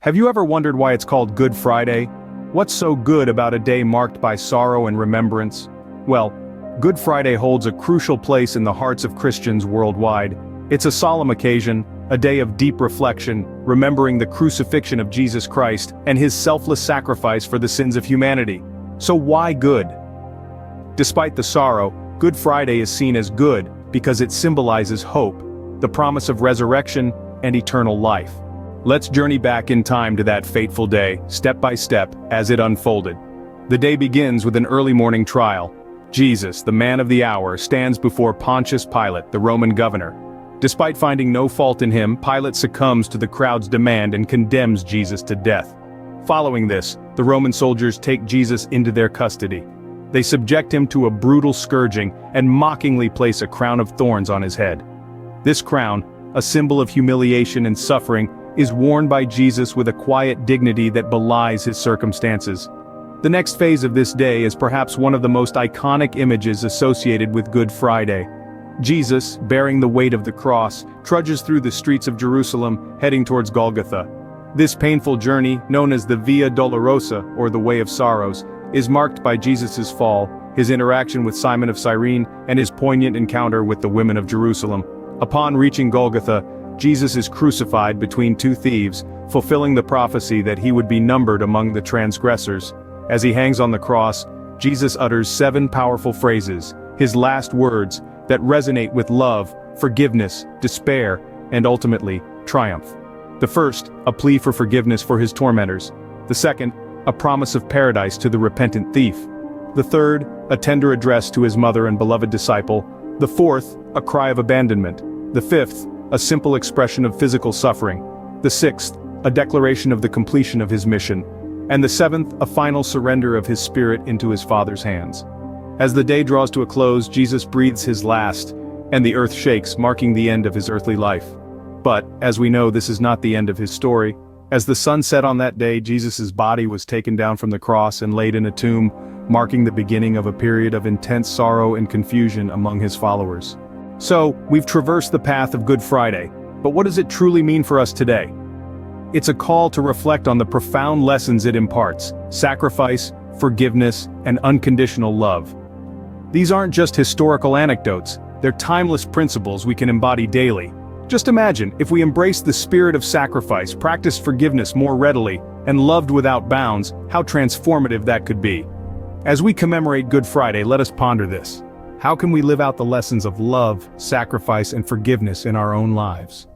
Have you ever wondered why it's called Good Friday? What's so good about a day marked by sorrow and remembrance? Well, Good Friday holds a crucial place in the hearts of Christians worldwide. It's a solemn occasion, a day of deep reflection, remembering the crucifixion of Jesus Christ and his selfless sacrifice for the sins of humanity. So why good? Despite the sorrow, Good Friday is seen as good because it symbolizes hope, the promise of resurrection and eternal life. Let's journey back in time to that fateful day, step by step, as it unfolded. The day begins with an early morning trial. Jesus, the man of the hour, stands before Pontius Pilate, the Roman governor. Despite finding no fault in him, Pilate succumbs to the crowd's demand and condemns Jesus to death. Following this, the Roman soldiers take Jesus into their custody. They subject him to a brutal scourging and mockingly place a crown of thorns on his head. This crown, a symbol of humiliation and suffering, is worn by Jesus with a quiet dignity that belies his circumstances. The next phase of this day is perhaps one of the most iconic images associated with Good Friday. Jesus, bearing the weight of the cross, trudges through the streets of Jerusalem, heading towards Golgotha. This painful journey, known as the Via Dolorosa, or the Way of Sorrows, is marked by Jesus' fall, his interaction with Simon of Cyrene, and his poignant encounter with the women of Jerusalem. Upon reaching Golgotha, Jesus is crucified between two thieves, fulfilling the prophecy that he would be numbered among the transgressors. As he hangs on the cross, Jesus utters 7 powerful phrases, his last words, that resonate with love, forgiveness, despair, and ultimately, triumph. The first, a plea for forgiveness for his tormentors. The second, a promise of paradise to the repentant thief. The third, a tender address to his mother and beloved disciple. The fourth, a cry of abandonment. The fifth, a simple expression of physical suffering. The sixth, a declaration of the completion of his mission. And the seventh, a final surrender of his spirit into his Father's hands. As the day draws to a close, Jesus breathes his last, and the earth shakes, marking the end of his earthly life. But, as we know, this is not the end of his story. As the sun set on that day, Jesus' body was taken down from the cross and laid in a tomb, marking the beginning of a period of intense sorrow and confusion among his followers. So, we've traversed the path of Good Friday, but what does it truly mean for us today? It's a call to reflect on the profound lessons it imparts: sacrifice, forgiveness, and unconditional love. These aren't just historical anecdotes, they're timeless principles we can embody daily. Just imagine, if we embraced the spirit of sacrifice, practiced forgiveness more readily, and loved without bounds, how transformative that could be. As we commemorate Good Friday, let us ponder this. How can we live out the lessons of love, sacrifice, and forgiveness in our own lives?